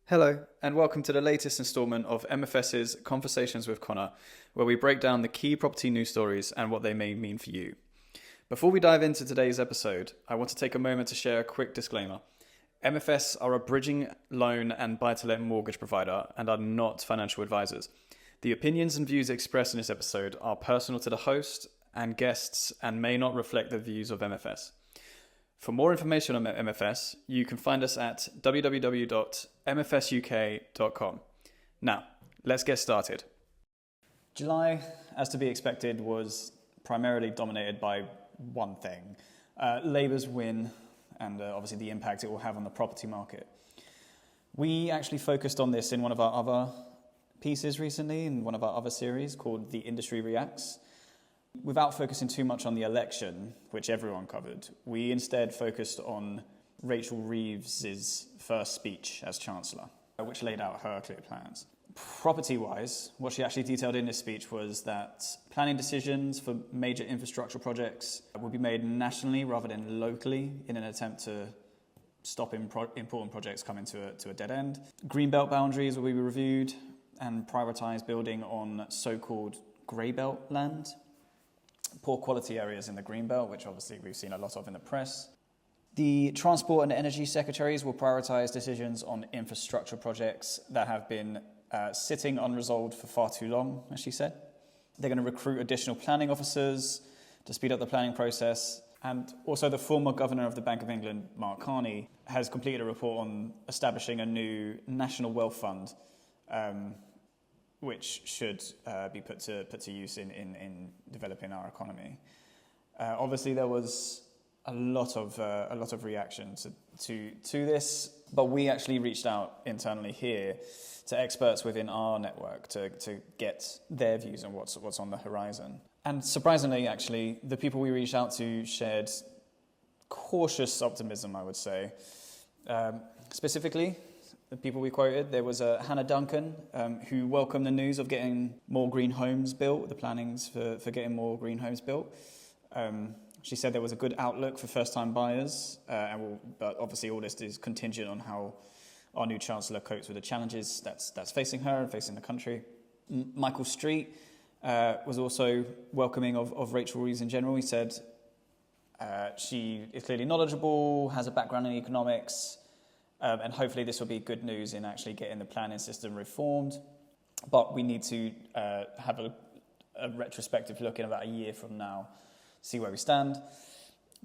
Hello, and welcome to the latest instalment of MFS's Conversations with Connor, where we break down the key property news stories and what they may mean for you. Before we dive into today's episode, I want to take a moment to share a quick disclaimer. MFS are a bridging loan and buy-to-let mortgage provider and are not financial advisors. The opinions and views expressed in this episode are personal to the host and guests and may not reflect the views of MFS. For more information on MFS, you can find us at www.mfsuk.com. Now, let's get started. July, as to be expected, was primarily dominated by one thing, Labour's win and obviously the impact it will have on the property market. We actually focused on this in one of our other pieces recently, in one of our other series called The Industry Reacts. Without focusing too much on the election, which everyone covered, we instead focused on Rachel Reeves's first speech as Chancellor, which laid out her clear plans. Property-wise, what she actually detailed in this speech was that planning decisions for major infrastructure projects would be made nationally rather than locally in an attempt to stop important projects coming to a dead end. Greenbelt boundaries will be reviewed and prioritised building on so-called grey belt land. Poor quality areas in the Greenbelt, which obviously we've seen a lot of in the press. The Transport and Energy Secretaries will prioritise decisions on infrastructure projects that have been sitting unresolved for far too long, as she said. They're going to recruit additional planning officers to speed up the planning process. And also the former Governor of the Bank of England, Mark Carney, has completed a report on establishing a new National Wealth Fund, which should be put to use in developing our economy. Obviously, there was a lot of reaction to this, but we actually reached out internally here to experts within our network to get their views on what's on the horizon. And surprisingly, actually, the people we reached out to shared cautious optimism, I would say. Specifically, the people we quoted, there was Hannah Duncan, who welcomed the news of getting more green homes built, the plannings for getting more green homes built. She said there was a good outlook for first-time buyers, but obviously all this is contingent on how our new Chancellor copes with the challenges that's facing her and facing the country. Michael Street was also welcoming of Rachel Reeves in general. He said she is clearly knowledgeable, has a background in economics, and hopefully this will be good news in actually getting the planning system reformed. But we need to have a retrospective look in about a year from now, see where we stand.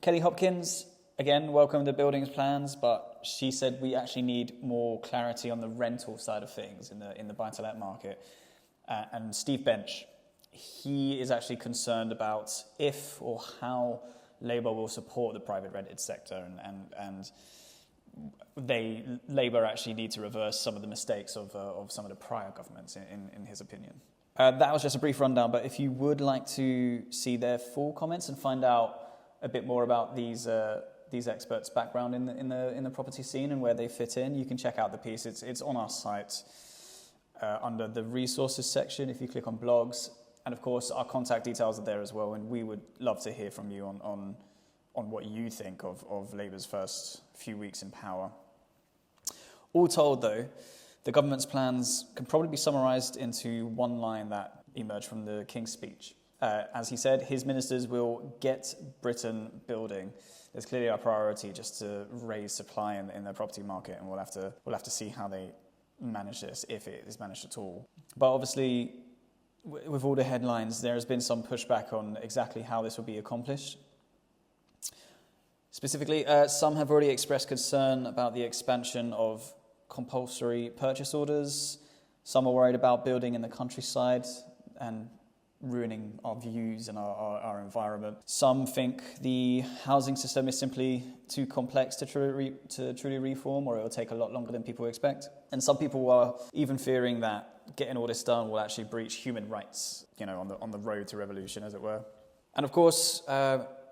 Kelly Hopkins, again, welcomed the buildings plans, but she said we actually need more clarity on the rental side of things in the buy-to-let market. And Steve Bench, he is actually concerned about if or how Labour will support the private rented sector and Labour actually need to reverse some of the mistakes of some of the prior governments, in his opinion. That was just a brief rundown, but if you would like to see their full comments and find out a bit more about these experts' background in the property scene and where they fit in, you can check out the piece. It's on our site under the resources section if you click on blogs, and of course our contact details are there as well, and we would love to hear from you on what you think of Labour's first few weeks in power. All told, though, the government's plans can probably be summarised into one line that emerged from the King's speech. As he said, his ministers will get Britain building. There's clearly our priority just to raise supply in the property market, and we'll have to see how they manage this, if it is managed at all. But obviously, with all the headlines, there has been some pushback on exactly how this will be accomplished. Specifically, some have already expressed concern about the expansion of compulsory purchase orders. Some are worried about building in the countryside and ruining our views and our environment. Some think the housing system is simply too complex to truly reform, or it will take a lot longer than people expect. And some people are even fearing that getting all this done will actually breach human rights, on the road to revolution, as it were. And of course,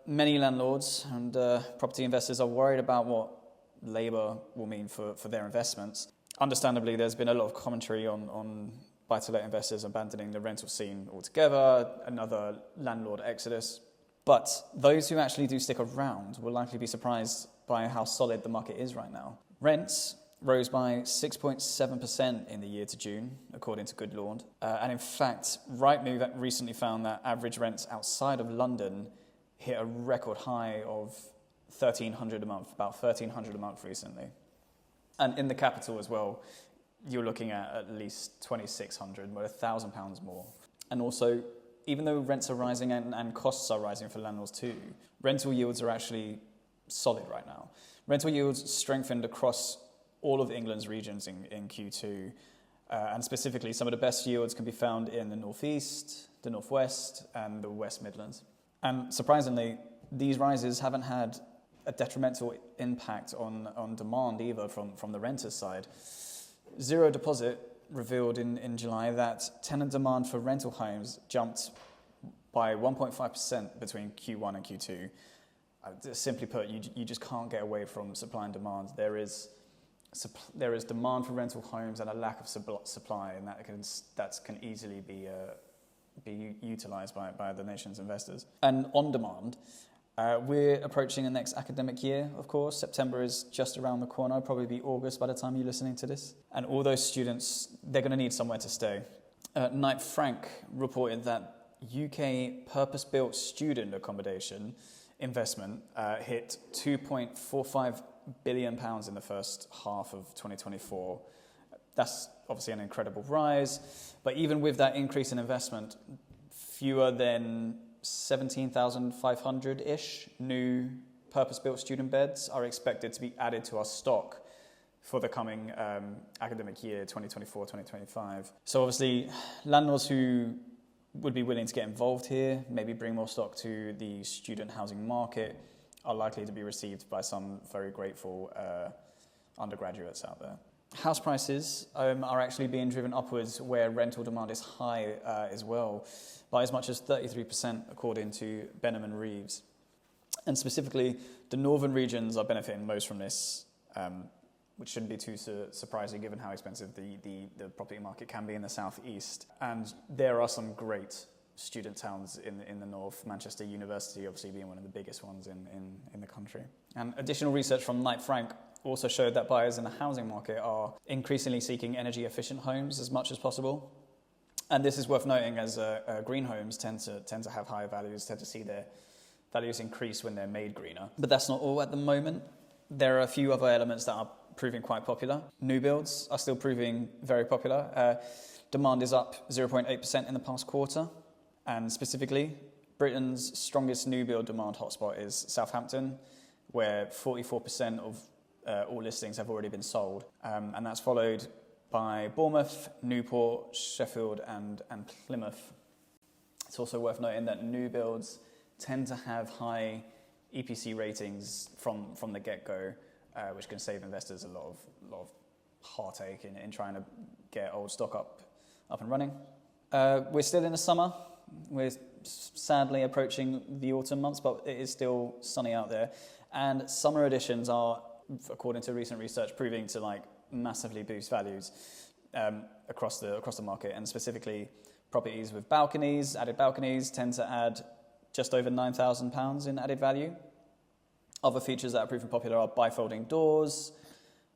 many landlords and property investors are worried about what Labour will mean for their investments. Understandably, there's been a lot of commentary on buy-to-let investors abandoning the rental scene altogether, another landlord exodus. But those who actually do stick around will likely be surprised by how solid the market is right now. Rents rose by 6.7% in the year to June, according to Good Lord. And in fact, Rightmove recently found that average rents outside of London hit a record high of $1,300 a month, about $1,300 a month recently. And in the capital as well, you're looking at least $2,600, or £1,000 more. And also, even though rents are rising and costs are rising for landlords too, rental yields are actually solid right now. Rental yields strengthened across all of England's regions in Q2, and specifically some of the best yields can be found in the northeast, the northwest, and the West Midlands. And surprisingly, these rises haven't had a detrimental impact on demand either from the renters' side. Zero Deposit revealed in July that tenant demand for rental homes jumped by 1.5% between Q1 and Q2. Simply put, you just can't get away from supply and demand. There is demand for rental homes and a lack of supply, and that can easily be utilised by the nation's investors. And on demand, we're approaching the next academic year, of course. September is just around the corner. It'll probably be August by the time you're listening to this. And all those students, they're going to need somewhere to stay. Knight Frank reported that UK purpose-built student accommodation investment hit £2.45 billion in the first half of 2024. That's obviously an incredible rise. But even with that increase in investment, fewer than 17,500-ish new purpose-built student beds are expected to be added to our stock for the coming academic year, 2024-2025. So obviously, landlords who would be willing to get involved here, maybe bring more stock to the student housing market, are likely to be received by some very grateful undergraduates out there. House prices are actually being driven upwards where rental demand is high as well, by as much as 33% according to Benham and Reeves. And specifically, the northern regions are benefiting most from this, which shouldn't be too surprising given how expensive the property market can be in the southeast. And there are some great student towns in the north, Manchester University obviously being one of the biggest ones in the country. And additional research from Knight Frank also showed that buyers in the housing market are increasingly seeking energy-efficient homes as much as possible. And this is worth noting as green homes tend to have higher values, tend to see their values increase when they're made greener. But that's not all at the moment. There are a few other elements that are proving quite popular. New builds are still proving very popular. Demand is up 0.8% in the past quarter. And specifically, Britain's strongest new build demand hotspot is Southampton, where 44% of all listings have already been sold. And that's followed by Bournemouth, Newport, Sheffield and Plymouth. It's also worth noting that new builds tend to have high EPC ratings from the get-go, which can save investors a lot of heartache in trying to get old stock up and running. We're still in the summer. We're sadly approaching the autumn months, but it is still sunny out there. And summer editions are, according to recent research, proving to massively boost values across the market, and specifically properties with added balconies tend to add just over £9,000 in added value. Other features that are proving popular are bifolding doors,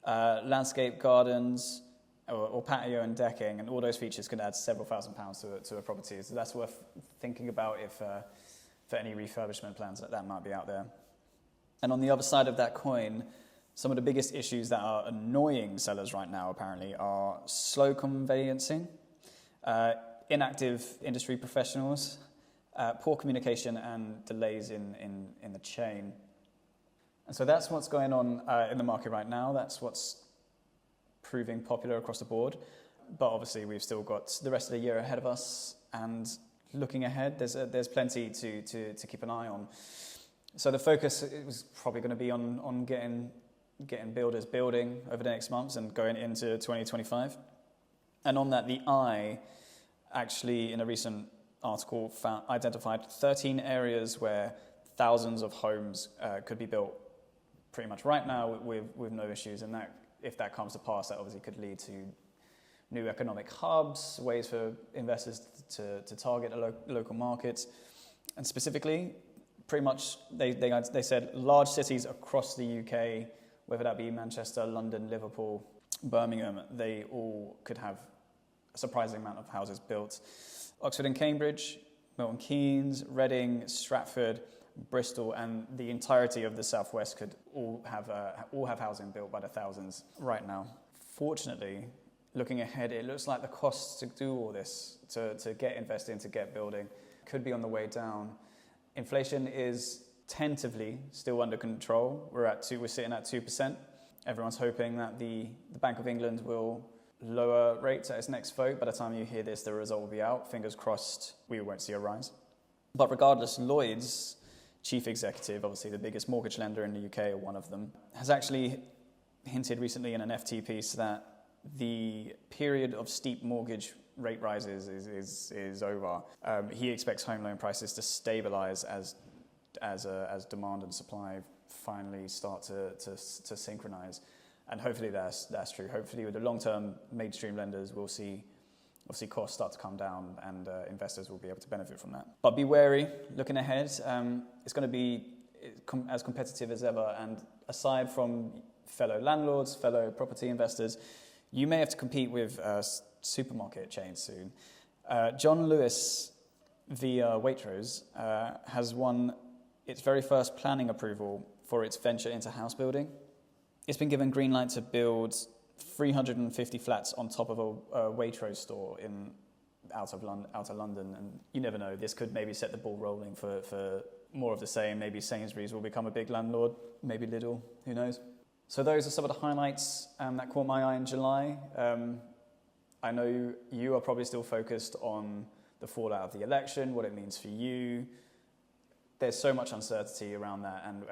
landscape gardens, or patio and decking, and all those features can add several £1,000s to a property. So that's worth thinking about if for any refurbishment plans that might be out there. And on the other side of that coin, some of the biggest issues that are annoying sellers right now, apparently, are slow conveyancing, inactive industry professionals, poor communication, and delays in the chain. And so that's what's going on in the market right now. That's what's proving popular across the board. But obviously, we've still got the rest of the year ahead of us. And looking ahead, there's plenty to keep an eye on. So the focus was probably going to be on getting builders building over the next months and going into 2025. And on that, the Eye actually, in a recent article, identified 13 areas where thousands of homes could be built pretty much right now with no issues. And that, if that comes to pass, that obviously could lead to new economic hubs, ways for investors to target local markets. And specifically, pretty much they said large cities across the UK whether that be Manchester, London, Liverpool, Birmingham, they all could have a surprising amount of houses built. Oxford and Cambridge, Milton Keynes, Reading, Stratford, Bristol, and the entirety of the southwest could all have housing built by the thousands right now. Fortunately, looking ahead, it looks like the costs to do all this, to get investing, to get building, could be on the way down. Inflation is tentatively still under control. We're sitting at 2%. Everyone's hoping that the Bank of England will lower rates at its next vote. By the time you hear this, the result will be out. Fingers crossed we won't see a rise. But regardless, Lloyd's chief executive, obviously the biggest mortgage lender in the UK, or one of them, has actually hinted recently in an FT piece that the period of steep mortgage rate rises is over. He expects home loan prices to stabilise as demand and supply finally start to synchronise, and hopefully that's true. Hopefully, with the long-term mainstream lenders, we'll see obviously costs start to come down, and investors will be able to benefit from that. But be wary looking ahead. It's going to be as competitive as ever, and aside from fellow landlords, fellow property investors, you may have to compete with supermarket chains soon. John Lewis via Waitrose has won its very first planning approval for its venture into house building. It's been given green light to build 350 flats on top of a Waitrose store out of London, and you never know, this could maybe set the ball rolling for more of the same. Maybe Sainsbury's will become a big landlord, maybe Lidl, who knows. So those are some of the highlights that caught my eye in July. I know you are probably still focused on the fallout of the election, what it means for you. There's so much uncertainty around that, and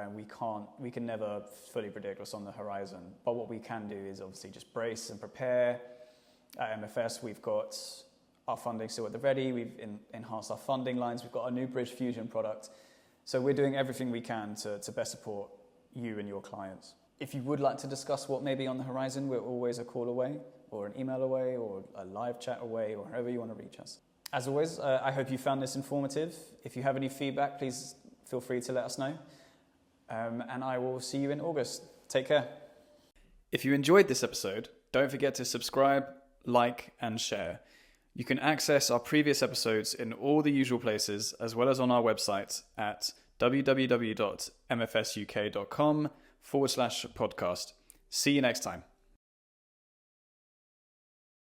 we can never fully predict what's on the horizon. But what we can do is obviously just brace and prepare. At MFS, we've got our funding still at the ready. We've enhanced our funding lines. We've got a new Bridge Fusion product. So we're doing everything we can to best support you and your clients. If you would like to discuss what may be on the horizon, we're always a call away, or an email away, or a live chat away, or however you want to reach us. As always, I hope you found this informative. If you have any feedback, please feel free to let us know. And I will see you in August. Take care. If you enjoyed this episode, don't forget to subscribe, like, and share. You can access our previous episodes in all the usual places, as well as on our website at www.mfsuk.com/podcast. See you next time.